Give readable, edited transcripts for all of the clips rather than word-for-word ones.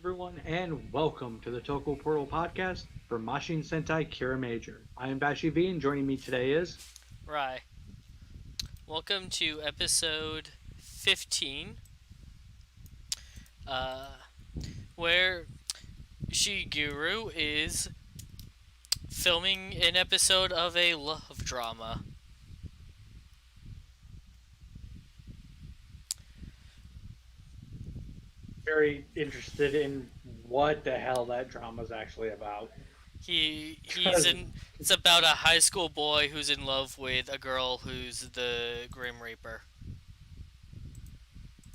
everyone, and welcome to the Toku Portal podcast for Mashin Sentai Kiramager. I am Bashi V, and joining me today is... Right. Welcome to episode 15, uh, where Shigeru is filming an episode of a love drama. Very interested in what the hell that drama is actually about. He's in. It's about a high school boy who's in love with a girl who's the Grim Reaper.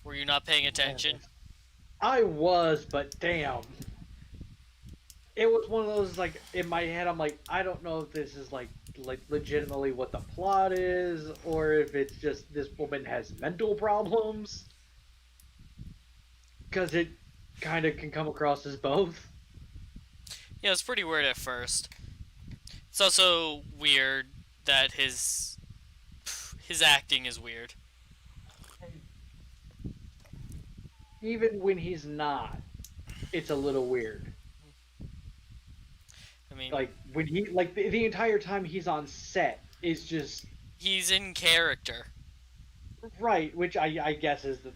Were you not paying attention? I was, but damn. It was one of those, like, in my head, I'm like, I don't know if this is, like legitimately what the plot is, or if it's just this woman has mental problems. Because it kind of can come across as both. Yeah, it's pretty weird at first. It's also weird that his acting is weird. Even when he's not, it's a little weird. I mean, Like when the entire time he's on set is just he's in character. right, which I guess is the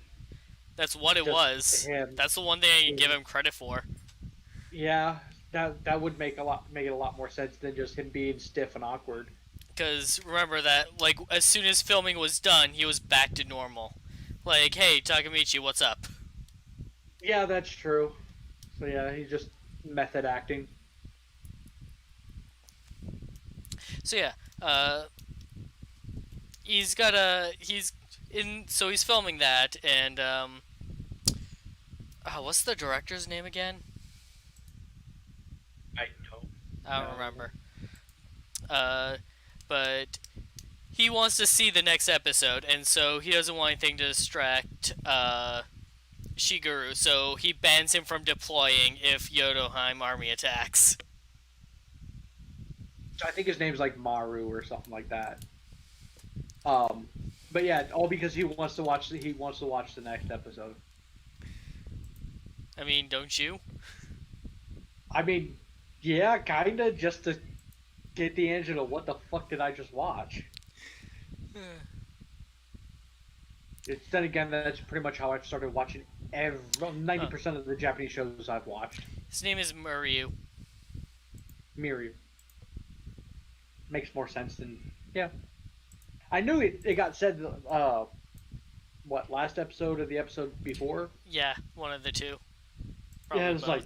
That's what it just was. him. That's the one thing I can give him credit for. Yeah, that would make it a lot more sense than just him being stiff and awkward. Because remember that, like, as soon as filming was done, he was back to normal. Like, hey, Takamichi, what's up? Yeah, that's true. So yeah, he's just method acting. So yeah, he's filming that, and what's the director's name again? I don't. I don't remember. But he wants to see the next episode, and so he doesn't want anything to distract Shigeru, so he bans him from deploying if Yodoheim army attacks. I think his name's like Maru or something like that. But yeah, all because he wants to watch the next episode. I mean, don't you? I mean, yeah, kinda, just to get the engine of what the fuck did I just watch? Then again, that's pretty much how I've started watching 90% of the Japanese shows I've watched. His name is Muryu. Miru. Makes more sense than... Yeah. I knew it got said, last episode or the episode before? Yeah, one of the two. Probably yeah, it was both. Like,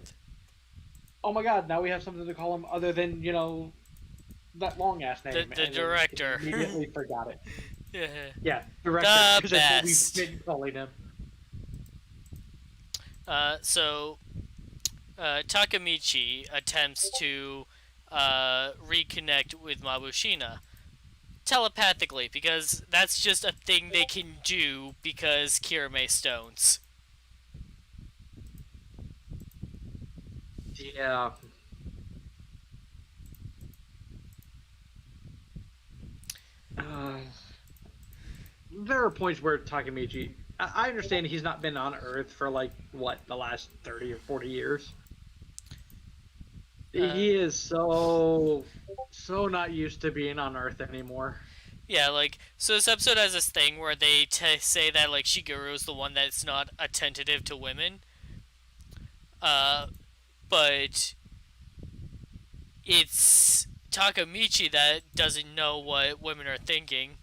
oh my god, now we have something to call him other than, that long-ass name. The director. Immediately forgot it. Yeah. Yeah, director. The best. We've been calling him. So, Takamichi attempts to reconnect with Mabushina telepathically, because that's just a thing they can do because Kirame stones. Yeah. There are points where Takamichi... I understand he's not been on Earth for, the last 30 or 40 years. He is so not used to being on Earth anymore. Yeah, so this episode has this thing where they say that, Shigeru is the one that's not attentive to women. But it's Takamichi that doesn't know what women are thinking.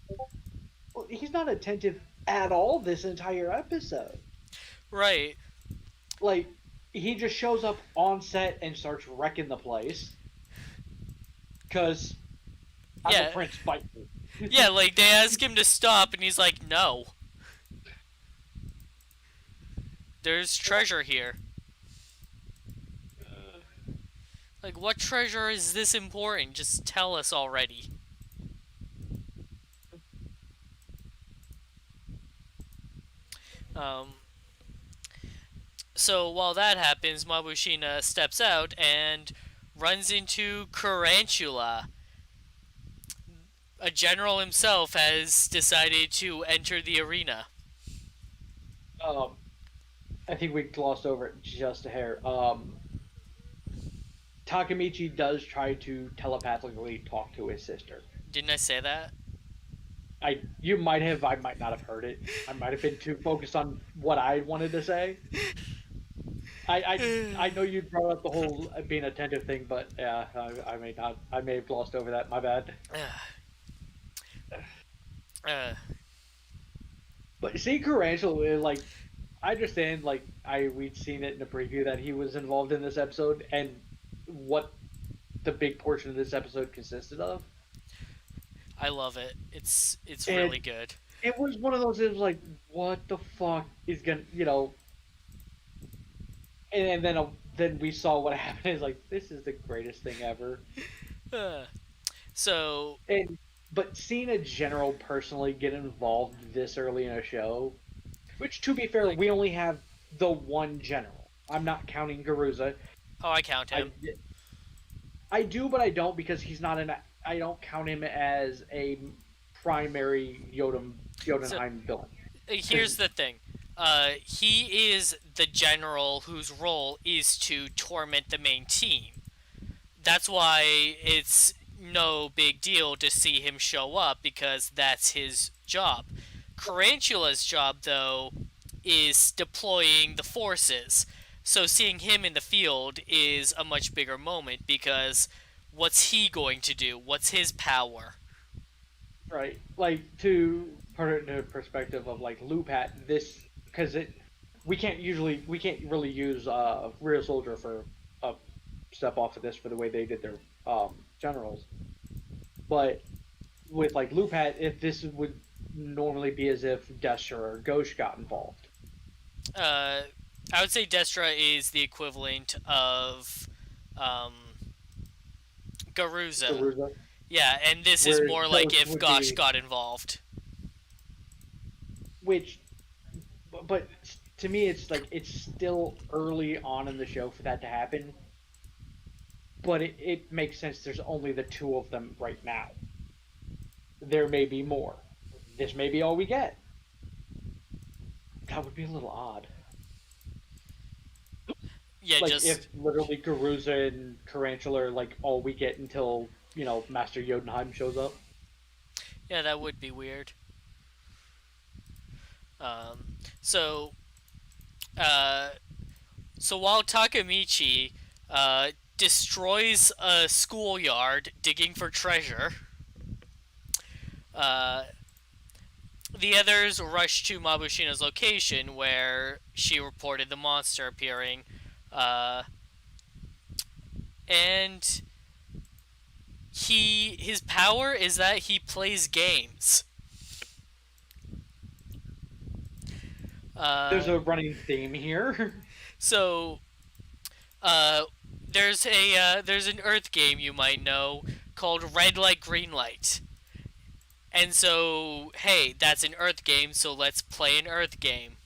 Well, he's not attentive at all this entire episode. Right. He just shows up on set and starts wrecking the place. Because I'm a prince, fight me. Yeah, they ask him to stop and he's like, no. There's treasure here. What treasure is this important? Just tell us already. So while that happens, Mabushina steps out and runs into Tarantula. A general himself has decided to enter the arena. I think we glossed over it just a hair. Takamichi does try to telepathically talk to his sister. Didn't I say that? You might have, I might not have heard it. I might have been too focused on what I wanted to say. I know you brought up the whole being attentive thing, but yeah, I may not. I may have glossed over that. My bad. uh, But see, Carangelo, like, I understand, like, we'd seen it in the preview that he was involved in this episode, and what the big portion of this episode consisted of. I love it. It's And really good. it was one of those. It was like, what the fuck is gonna, and then we saw what happened. It's like, this is the greatest thing ever. Uh, so And but seeing a general personally get involved this early in a show, which to be fair, like, we only have the one general. I'm not counting Garuza. oh, I count I him. I do, but I don't because he's not in. I don't count him as a primary So Jotunheim villain. here's the thing. He is the general whose role is to torment the main team. That's why it's no big deal to see him show up because that's his job. Carantula's job, though, is deploying the forces. So seeing him in the field is a much bigger moment because what's he going to do? What's his power? Right, like to put it into perspective of like Lupat, this because it we can't really use Real Soldier for a step off of this for the way they did their generals, but with like Lupat, if this would normally be as if Destra or Ghosh got involved. Uh, I would say Destra is the equivalent of um, Garuza. Garuza, Yeah, and this is where more like Ghosh if would Gosh be, got involved. which, but to me, it's like it's still early on in the show for that to happen. But it makes sense. There's only the two of them right now. There may be more. This may be all we get. That would be a little odd. Yeah, Like just if literally Garuza and Carantula are like all we get until Master Jotunheim shows up. yeah, that would be weird. Um, so, uh, so while Takamichi destroys a schoolyard digging for treasure, uh, the others rush to Mabushina's location where she reported the monster appearing, uh, and his power is that he plays games. There's a running theme here. So, there's an Earth game you might know called Red Light Green Light, and so hey, that's an Earth game, so let's play an Earth game.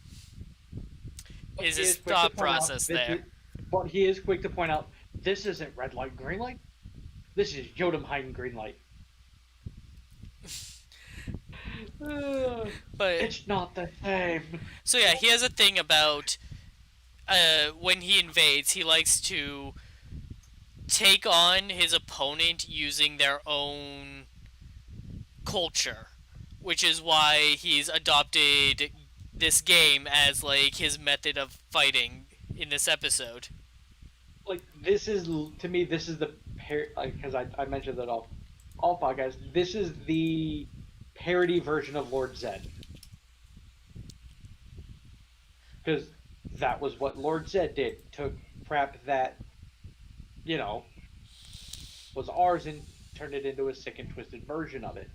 But Is he his is quick to thought point out process there? but he is quick to point out this isn't red light, green light. This is Jotunheim green light. But It's not the same. so yeah, he has a thing about when he invades, he likes to take on his opponent using their own culture, which is why he's adopted this game as like his method of fighting in this episode. Like this is to me, this is the because I mentioned that all podcasts. This is the parody version of Lord Zed because that was what Lord Zed did. Took crap that you know was ours and turned it into a sick and twisted version of it.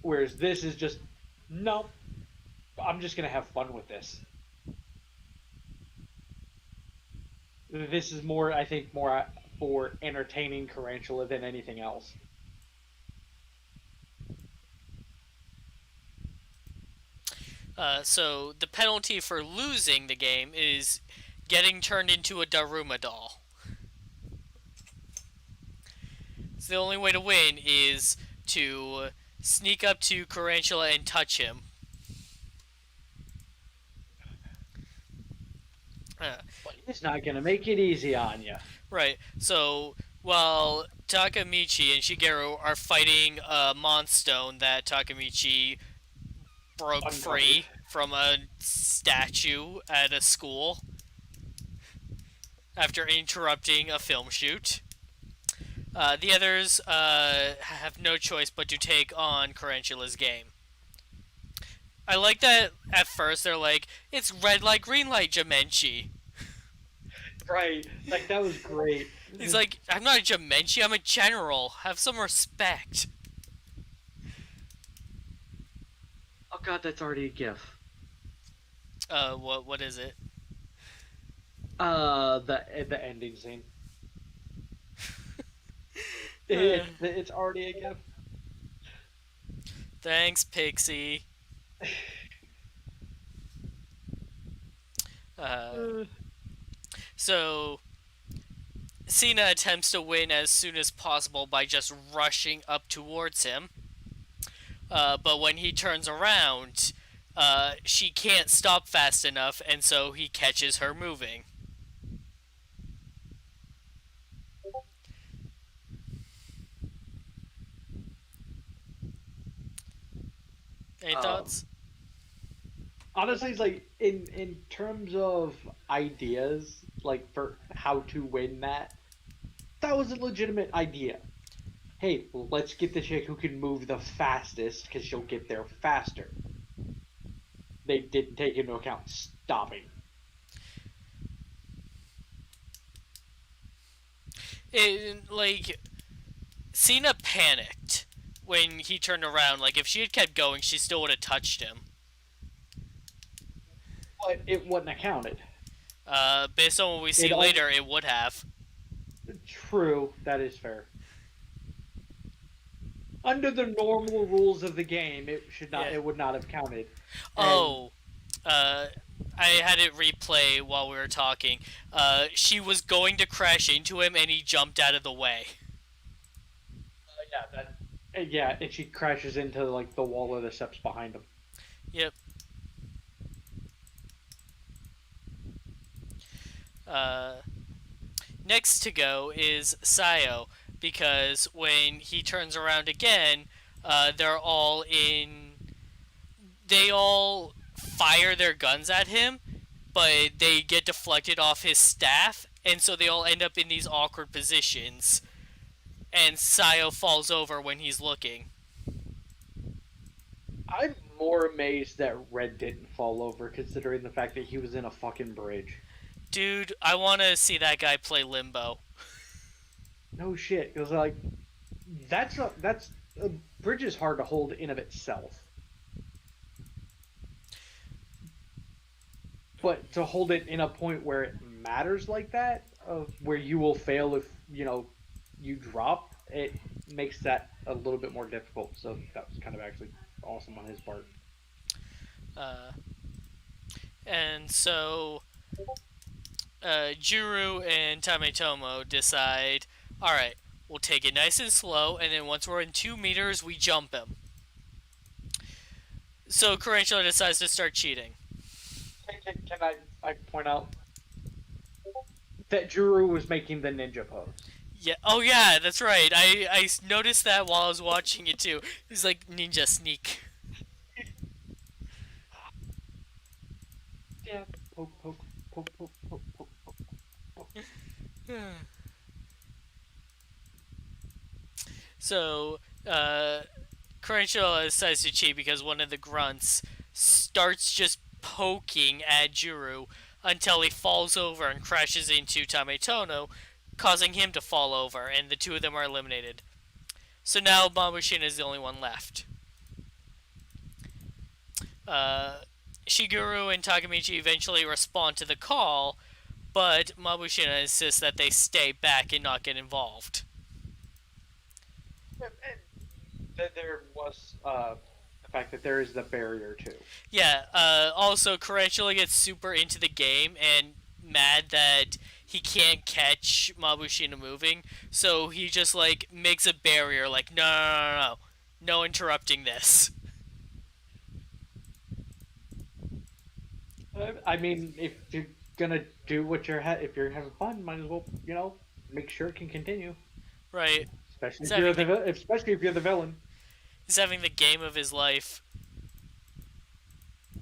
Whereas this is just no. I'm just gonna have fun with this. This is more, I think, more for entertaining Carantula than anything else. So the penalty for losing the game is getting turned into a Daruma doll. So the only way to win is to sneak up to Carantula and touch him. Uh, But he's not gonna make it easy on you. right. So while Takamichi and Shigeru are fighting a Monstone that Takamichi broke Uncovered. free from a statue at a school after interrupting a film shoot. The others have no choice but to take on Carantula's game. I like that at first they're like, it's red light, green light, Jamenchi. Right. Like that was great. He's like, I'm not a Jamenchi, I'm a general. Have some respect. Oh god, that's already a GIF. What is it? The ending scene. It's already a GIF. Thanks, Pixie. So Cena attempts to win as soon as possible by just rushing up towards him. But when he turns around, she can't stop fast enough, and so he catches her moving. Any thoughts? Honestly, it's like in terms of ideas, like for how to win that was a legitimate idea. Hey, well, let's get the chick who can move the fastest because she'll get there faster. They didn't take into account stopping. Like, Cena panicked when he turned around. Like, if she had kept going, she still would have touched him. But it wouldn't have counted. Based on what we see later, it would have. True, that is fair. Under the normal rules of the game, it should not. Yeah. It would not have counted. I had it replay while we were talking. She was going to crash into him, and he jumped out of the way. Yeah, and she crashes into like the wall of the steps behind him. Yep. Next to go is Sayo, because when he turns around again, they're all in. They all fire their guns at him, but they get deflected off his staff, and so they all end up in these awkward positions. And Sayo falls over when he's looking. I'm more amazed that Red didn't fall over, considering the fact that he was in a fucking bridge. Dude, I want to see that guy play Limbo. No shit. It was like, a bridge is hard to hold in of itself. But to hold it in a point where it matters like that, where you will fail if, you drop, it makes that a little bit more difficult. So that was kind of actually awesome on his part. And so Juru and Tametomo decide, alright, we'll take it nice and slow, and then once we're in 2 meters, we jump him. So Carantula decides to start cheating. Can I point out that Juru was making the ninja pose? Yeah. Oh yeah, that's right. I noticed that while I was watching it too. He's like ninja sneak. Yeah. Poke, poke, poke, poke, poke, poke, poke. So, Carantula decides to cheat because one of the grunts starts just poking at Juru until he falls over and crashes into Tametono, causing him to fall over, and the two of them are eliminated. So now Mabushina is the only one left. Shigeru and Takamichi eventually respond to the call, but Mabushina insists that they stay back and not get involved. There was the fact that there is the barrier too. Yeah, also Carantula gets super into the game and mad that he can't catch Mabushina moving, so he just like makes a barrier like no interrupting this. I mean, if gonna do what if you're having fun, might as well make sure it can continue. Right. Especially He's if you're having the the villain. he's having the game of his life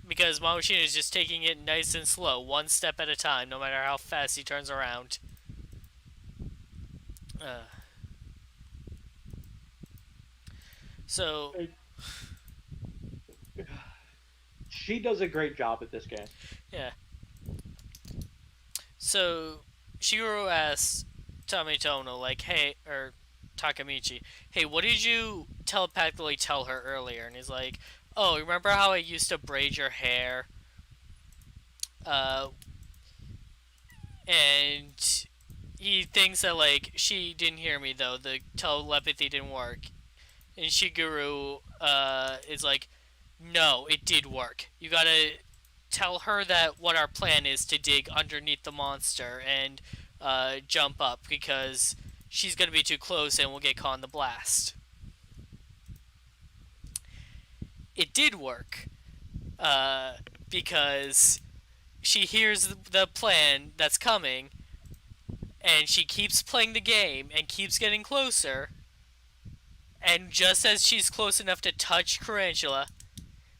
because Mamushina is just taking it nice and slow, one step at a time, no matter how fast he turns around. Uh, so Like, she does a great job at this game. yeah. So Shigeru asks Tomitono, like, hey, or Takamichi, hey, what did you telepathically tell her earlier? And he's like, oh, remember how I used to braid your hair? Uh, and he thinks that, like, she didn't hear me, though. The telepathy didn't work. And Shigeru is like, no, it did work. You gotta tell her that what our plan is to dig underneath the monster and jump up because she's gonna be too close and we'll get caught in the blast. It did work because she hears the plan that's coming and she keeps playing the game and keeps getting closer. And just as she's close enough to touch Tarantula,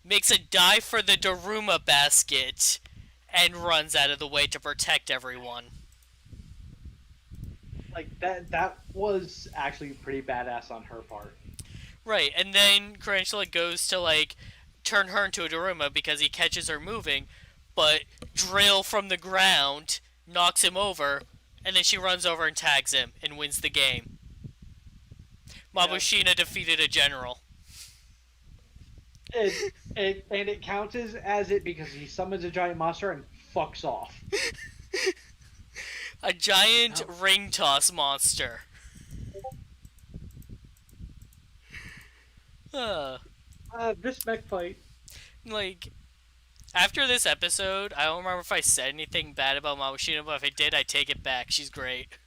makes a dive for the Daruma basket and runs out of the way to protect everyone. Like that was actually pretty badass on her part. Right, and then Tarantula goes to, like, turn her into a Daruma because he catches her moving, but drill from the ground knocks him over, and then she runs over and tags him and wins the game. Mabushina defeated a general. It counts as it because he summons a giant monster and fucks off. A giant ring toss monster. This mech fight. Like, after this episode, I don't remember if I said anything bad about Mabushina, but if I did, I take it back. She's great.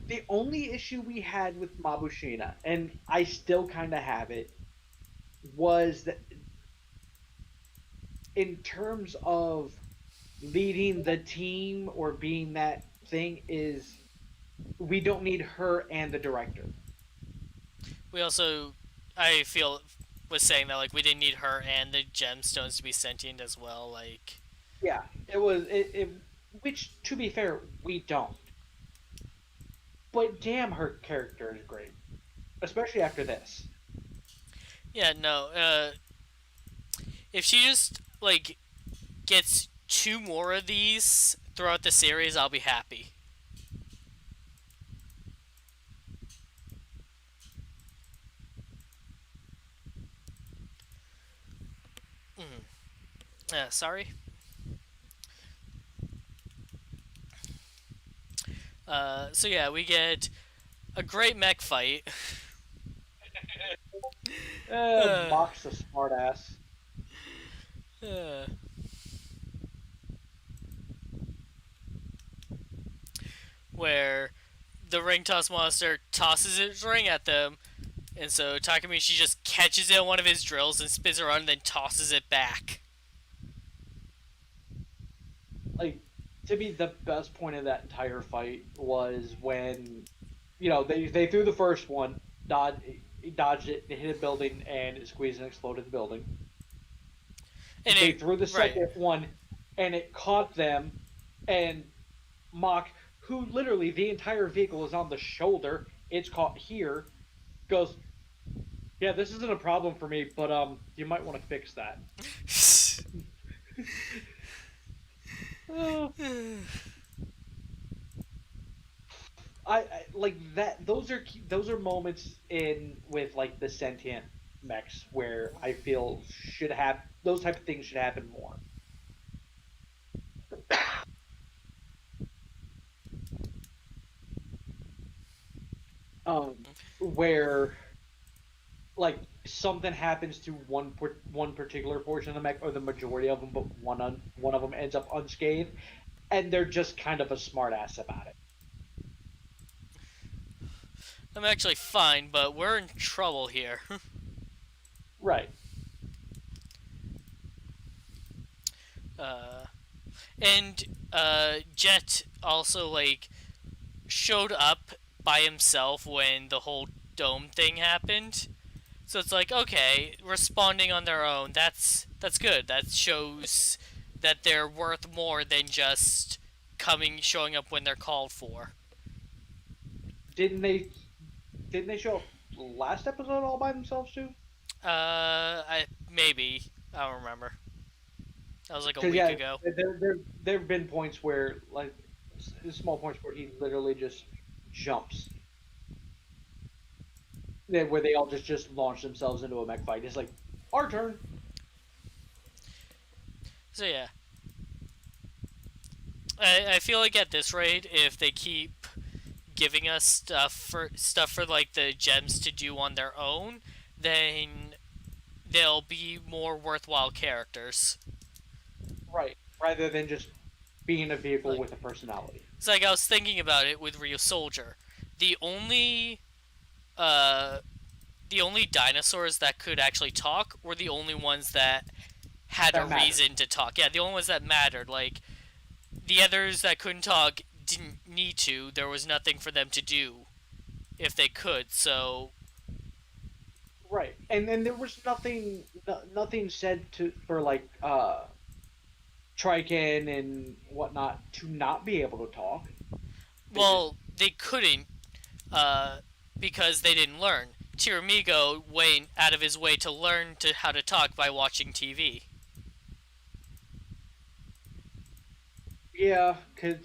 The only issue we had with Mabushina, and I still kind of have it, was that in terms of leading the team or being that thing, is we don't need her and the director. We also, I feel, was saying that, like, we didn't need her and the gemstones to be sentient as well. Like, Yeah, which, to be fair, we don't. But damn, her character is great, especially after this. yeah, no. If she just, like, gets 2 more of these throughout the series, I'll be happy. Sorry. So yeah, we get a great mech fight. Mock's a smartass. Uh, where the ring toss monster tosses its ring at them, and so Takamichi just catches it on one of his drills and spins around and then tosses it back. Like, to me, the best point of that entire fight was when, they threw the first one, dodged it, hit a building, and it squeezed and exploded the building. And they threw the second right. one, and it caught them, and Mock, who literally the entire vehicle is on the shoulder, it's caught here, goes, yeah, this isn't a problem for me, but you might want to fix that. I like that. Those are moments with like the sentient mechs where I feel should have those type of things should happen more. Where like something happens to one particular portion of the mech or the majority of them, but one of them ends up unscathed, and they're just kind of a smartass about it. I'm actually fine, but we're in trouble here. Right. And Jet also like showed up by himself when the whole dome thing happened. So it's like, okay, responding on their own, that's good. That shows that they're worth more than just showing up when they're called for. Didn't they? Didn't they show up last episode all by themselves too? I maybe I don't remember. That was like a Because week yeah, ago. there have been points where like small points where he literally just jumps. Where they all just launch themselves into a mech fight. It's like our turn. So yeah, I feel like at this rate, if they keep giving us stuff for like the gems to do on their own, then they'll be more worthwhile characters. Right. Rather than just being a vehicle Like with a personality. it's like I was thinking about it with Real Soldier. The only uh the only dinosaurs that could actually talk were the only ones that had a That matters. reason to talk. Yeah, the only ones that mattered. Like the others that couldn't talk didn't need to. There was nothing for them to do if they could. So Right. And then there was nothing said to for like Trican and whatnot to not be able to talk. well, they couldn't uh, because they didn't learn. Tiramigo went out of his way to learn how to talk by watching TV. Cause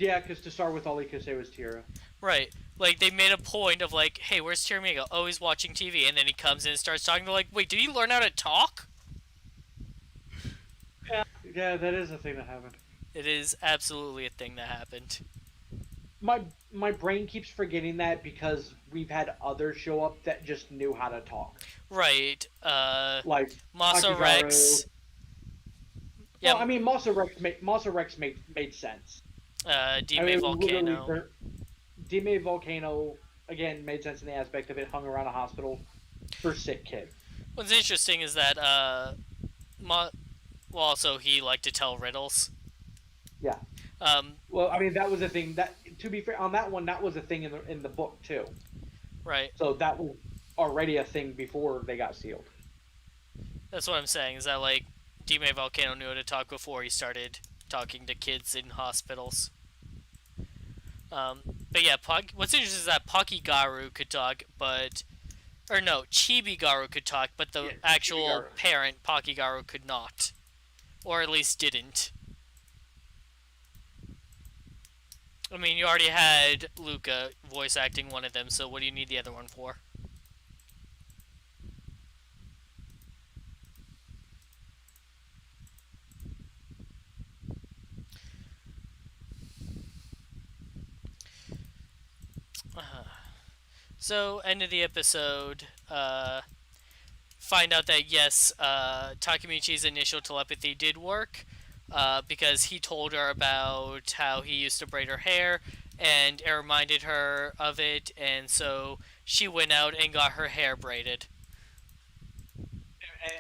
to start with, all he could say was Tira. Right. Like, they made a point of, like, hey, where's Tiramigo? Oh, he's watching TV. And then he comes in and starts talking. They're like, wait, did he learn how to talk? Yeah, that is a thing that happened. It is absolutely a thing that happened. My brain keeps forgetting that because we've had others show up that just knew how to talk. Right. Like Masa Akigaru. Rex. Yeah. Well, I mean, Masa Rex made sense. Dime Volcano. Dime Volcano again made sense in the aspect of it hung around a hospital for sick kid. What's interesting is that well, also he liked to tell riddles. Yeah. Well, I mean that was a thing that, to be fair, on that one, that was a thing in the book too. Right. So that was already a thing before they got sealed. That's what I'm saying. Is that like Dime Volcano knew how to talk before he started talking to kids in hospitals. But yeah, what's interesting is that Pakigaru could talk, or no, Chibigaru could talk, but the actual Chibigaru. parent Pakigaru could not, or at least didn't. I mean, you already had Luca voice acting one of them, so what do you need the other one for? So, end of the episode, find out that yes, Takemichi's initial telepathy did work, because he told her about how he used to braid her hair, and it reminded her of it, and so she went out and got her hair braided.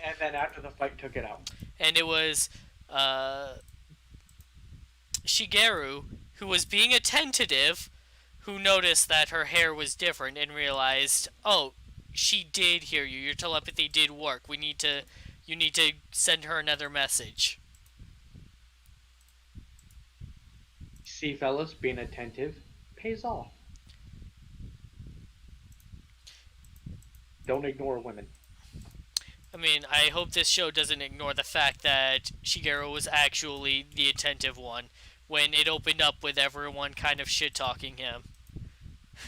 And then after the fight, took it out. And it was Shigeru, who was being attentive, who noticed that her hair was different and realized, oh, she did hear you. Your telepathy did work. You need to send her another message. See, fellas, being attentive pays off. Don't ignore women. I mean, I hope this show doesn't ignore the fact that Shigeru was actually the attentive one when it opened up with everyone kind of shit-talking him.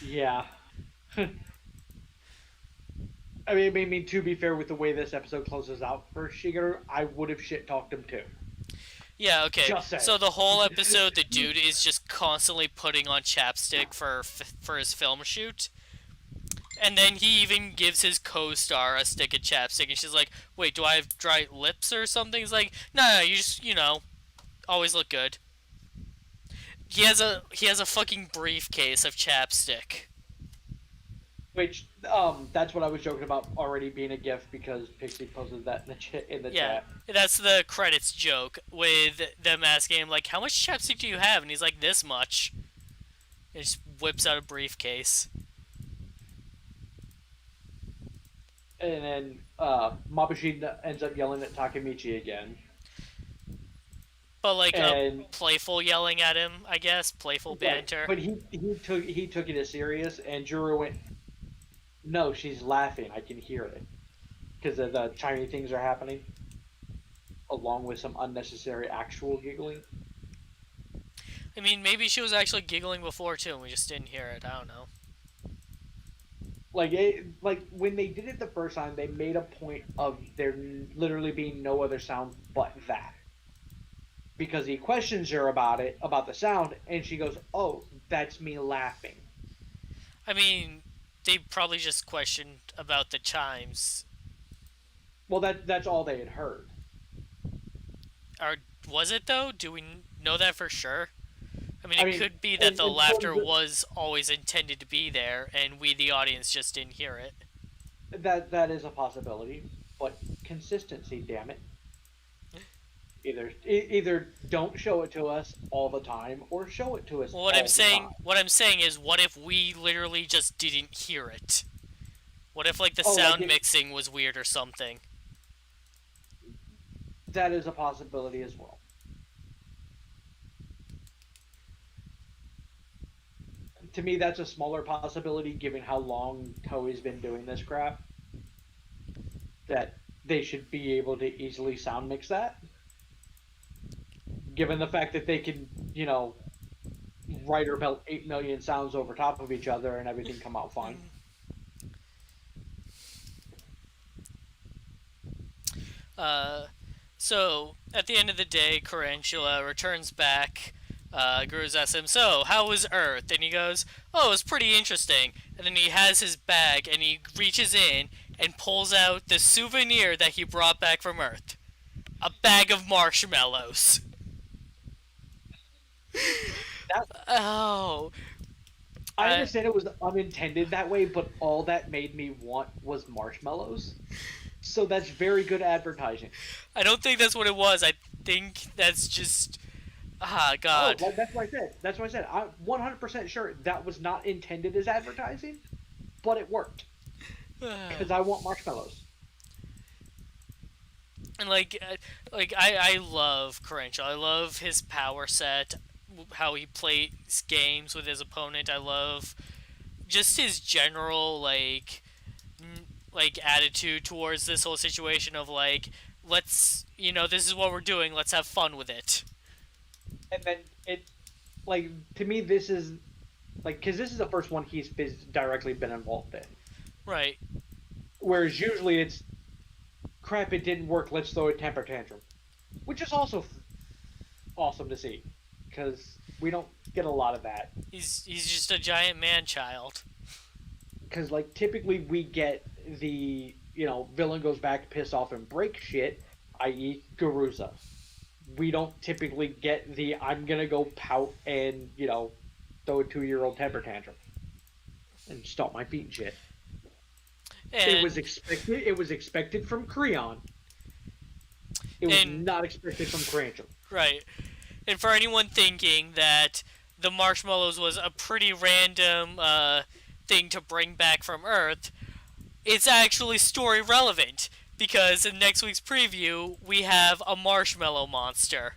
Yeah. I mean, to be fair, with the way this episode closes out for Shigeru, I would have shit-talked him too. Yeah, okay. Just saying. So the whole episode, the dude is just constantly putting on chapstick for his film shoot. And then he even gives his co-star a stick of chapstick, and she's like, wait, do I have dry lips or something? He's like, no, you just, always look good. He has a fucking briefcase of chapstick. Which that's what I was joking about already being a GIF because Pixie posted that in the Yeah, chat. that's the credits joke with them asking him like, "How much chapstick do you have?" And he's like, "This much." He just whips out a briefcase. And then Mabushi ends up yelling at Takemichi again. But like a And playful yelling at him, I guess, playful right, banter. but he took it as serious, and Juro went, "No, she's laughing. I can hear it because the shiny things are happening, along with some unnecessary actual giggling." I mean, maybe she was actually giggling before too, and we just didn't hear it. I don't know. Like when they did it the first time, they made a point of there literally being no other sound but that. Because he questions her about it, about the sound, and she goes, "Oh, that's me laughing." I mean, they probably just questioned about the chimes. Well, that's all they had heard. Or was it though? Do we know that for sure? I mean, I it mean, could be that in, the in laughter terms of was always intended to be there, and we, the audience, just didn't hear it. that is a possibility, but consistency, damn it. Either don't show it to us all the time, or show it to us Well, all the time. what I'm saying is, what if we literally just didn't hear it? What if like the Oh, like sound mixing was weird or something? that is a possibility as well. To me, that's a smaller possibility, given how long Toei's been doing this crap. That they should be able to easily sound mix that, given the fact that they can, write or belt 8 million sounds over top of each other and everything come out fine. So at the end of the day, Carantula returns back. Guru's asks him, "So, how was Earth?" And he goes, "Oh, it was pretty interesting." And then he has his bag and he reaches in and pulls out the souvenir that he brought back from Earth, a bag of marshmallows. That, Oh, I understand it was unintended that way, but all that made me want was marshmallows. So that's very good advertising. I don't think that's what it was. I think that's just Oh, God. well, that's what I said. That's what I said. I'm 100% sure that was not intended as advertising, but it worked because I want marshmallows. And I love Carantula. I love his power set, how he plays games with his opponent. I love just his general like attitude towards this whole situation of like, let's, this is what we're doing. Let's have fun with it. And then like, to me, this is like, because this is the first one he's directly been involved in. Right. Whereas usually it's, crap, it didn't work, let's throw a temper tantrum. Which is also awesome to see, because we don't get a lot of that. He's just a giant man child. Because, like, typically we get the, villain goes back, piss off, and break shit, i.e. Garuza. We don't typically get the, I'm gonna go pout and, throw a 2-year-old temper tantrum. And stomp my feet and shit. And, It was expected from Creon. It was not expected from Crunchel. right. And for anyone thinking that the marshmallows was a pretty random thing to bring back from Earth, it's actually story relevant because in next week's preview we have a marshmallow monster.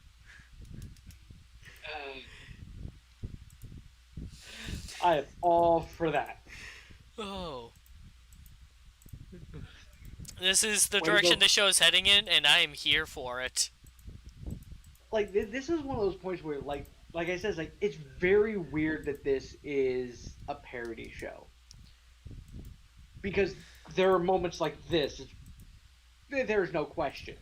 I am all for that. Oh. This is the direction the show's heading in, and I am here for it. Like, this is one of those points where, like I said, it's very weird that this is a parody show. Because there are moments like this. There's no question.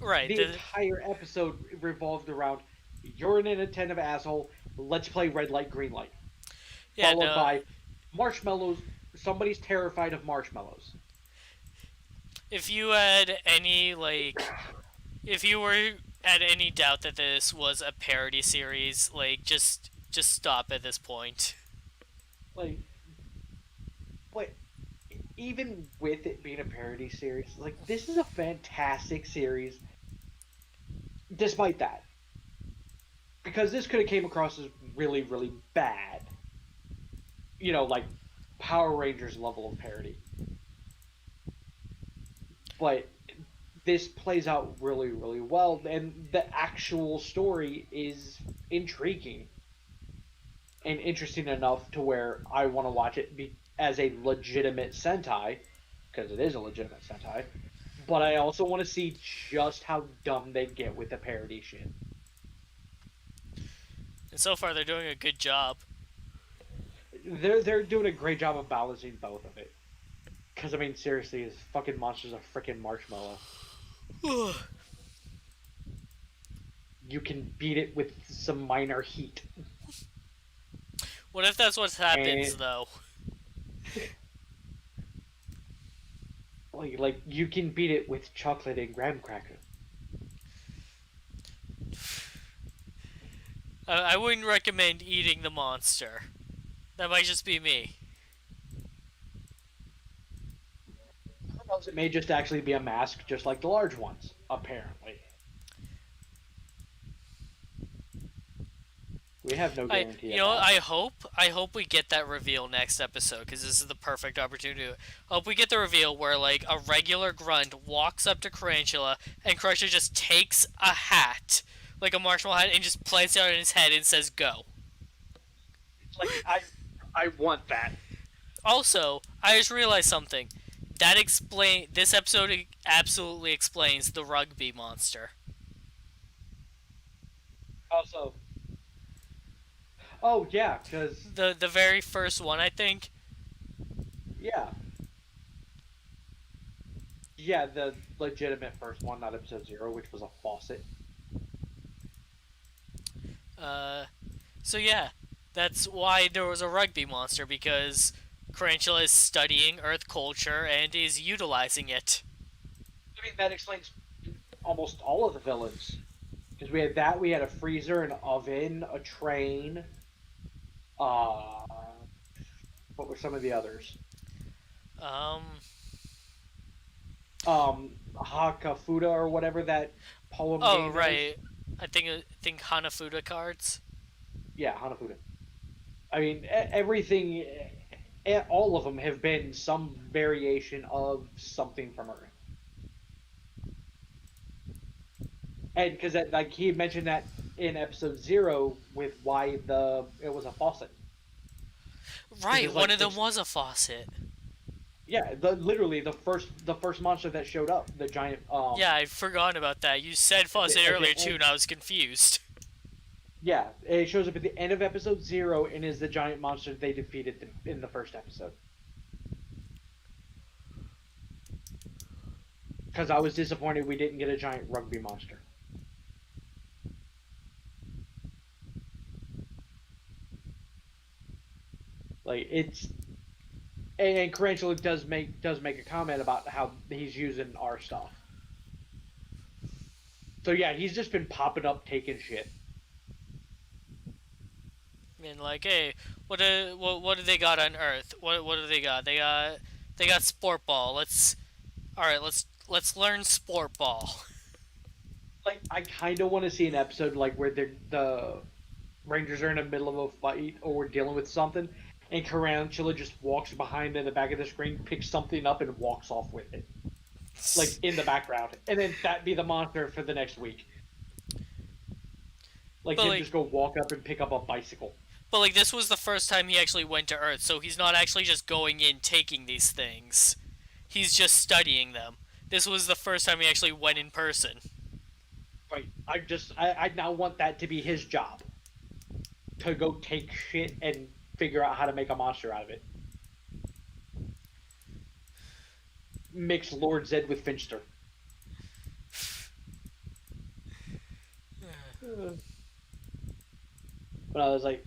Right. The entire episode revolved around, you're an inattentive asshole, let's play red light, green light. Yeah, Followed by marshmallows, somebody's terrified of marshmallows. If you had any, if you were at any doubt that this was a parody series, just stop at this point. Like, even with it being a parody series, like this is a fantastic series. Despite that, because this could have came across as really, really bad. Like Power Rangers level of parody. But this plays out really, really well, and the actual story is intriguing and interesting enough to where I want to watch it as a legitimate Sentai, because it is a legitimate Sentai. But I also want to see just how dumb they get with the parody shit. And so far, they're doing a good job. They're doing a great job of balancing both of it. Because I mean, seriously, this fucking monster's a freaking marshmallow. You can beat it with some minor heat. What if that's what happens, And, though? like you can beat it with chocolate and graham cracker. I wouldn't recommend eating the monster. That might just be me. It may just actually be a mask, just like the large ones, apparently. We have no guarantee. I hope we get that reveal next episode, because this is the perfect opportunity. I hope we get the reveal where like a regular grunt walks up to Tarantula and Crusher just takes a hat, like a marshmallow hat, and just plants it on his head and says go. Like I want that. Also, I just realized something. This episode absolutely explains the rugby monster. Also, oh yeah, because The very first one, I think. yeah, the legitimate first one, not episode 0, which was a faucet. So yeah, that's why there was a rugby monster, because Tarantula is studying Earth culture and is utilizing it. I mean, that explains almost all of the villains. Because we had a freezer, an oven, a train. What were some of the others? Hakafuda or whatever that poem. Oh game right, is. I think Hanafuda cards. Yeah, Hanafuda. I mean, everything, all of them have been some variation of something from Earth. And because like he mentioned that in episode 0 with why it was a faucet. Right, Like, one of them was a faucet. Yeah, literally the first monster that showed up, the giant. Yeah, I'd forgotten about that. You said faucet earlier too, and I was confused. Yeah, it shows up at the end of episode 0 and is the giant monster they defeated in the first episode. Because I was disappointed we didn't get a giant rugby monster. Like it's, and Tarantula does make a comment about how he's using our stuff. So yeah, he's just been popping up taking shit. I mean, like, hey, what do they got on Earth? What do they got? They got sport ball. Let's learn sport ball. Like I kind of want to see an episode like where the Rangers are in the middle of a fight or we're dealing with something, and Tarantula just walks behind in the back of the screen, picks something up, and walks off with it, like in the background, and then that be the monster for the next week. Like him just go walk up and pick up a bicycle. But like this was the first time he actually went to Earth, so he's not actually just going in taking these things. He's just studying them. This was the first time he actually went in person. Right. I now want that to be his job. To go take shit and figure out how to make a monster out of it. Mix Lord Zed with Finster. But I was like,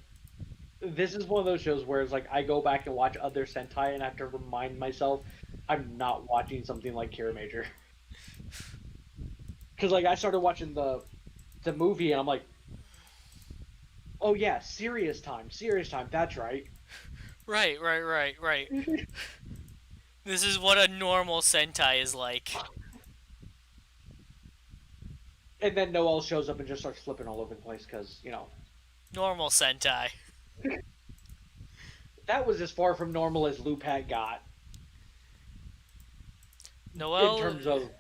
this is one of those shows where it's like I go back and watch other Sentai and I have to remind myself I'm not watching something like Kiramager. Because like I started watching the movie and I'm like, oh yeah, serious time, that's right. Right. This is what a normal Sentai is like. And then Noel shows up and just starts flipping all over the place because, Normal Sentai. that was as far from normal as Lupat got in Noel, terms of.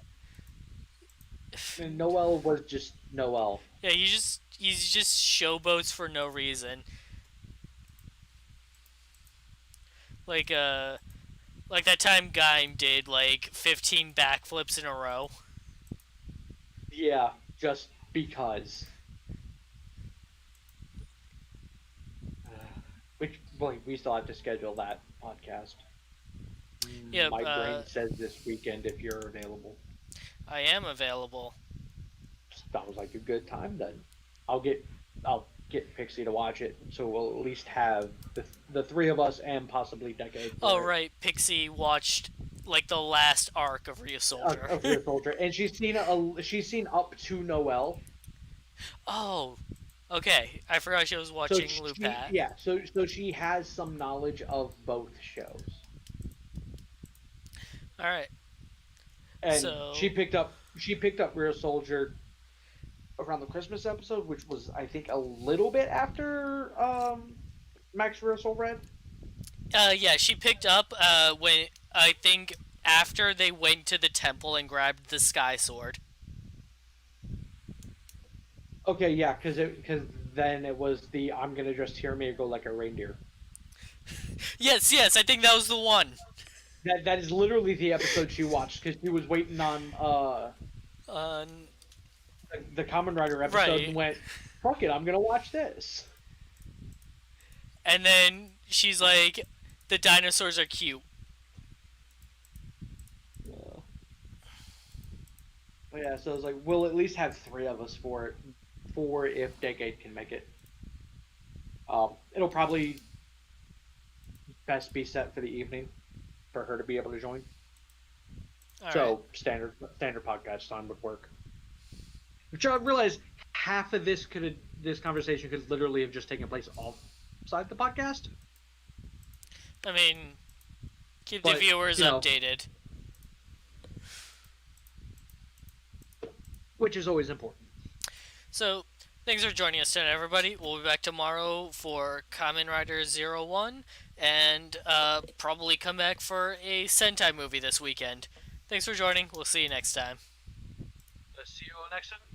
And Noel was just Noel. yeah, he's just showboats for no reason. Like like that time Gaim did like 15 backflips in a row. Yeah, just because. Which, boy, we still have to schedule that podcast. Yep, My brain says this weekend if you're available. I am available. Sounds like a good time then. I'll get Pixie to watch it, so we'll at least have the three of us and possibly Decade. Oh right, Pixie watched like the last arc of Ryu Soldier. Of Real Soldier, and she's seen up to Noel. Oh, okay. I forgot she was watching Lupat. Yeah, so she has some knowledge of both shows, All right. and So she picked up Real Soldier around the Christmas episode, which was I think a little bit after Max Real Red. yeah, she picked up when I think after they went to the temple and grabbed the Sky Sword. Okay, yeah, because then it was the I'm gonna just hear me go like a reindeer. Yes, I think that was the one. That is literally the episode she watched because she was waiting on Uh, the Kamen Rider episode Right. and went, "Fuck it, I'm gonna watch this." and then she's like, the dinosaurs are cute. Yeah, so I was like, we'll at least have three of us for it, for if Decade can make it. It'll probably best be set for the evening for her to be able to join. All So right. standard podcast time would work. Which I realize half of this conversation could literally have just taken place outside the podcast, I mean, keep the But, viewers updated. which is always important. So, thanks for joining us tonight, everybody. We'll be back tomorrow for Kamen Rider Zero One, and probably come back for a Sentai movie this weekend. Thanks for joining. We'll see you next time. See you next time.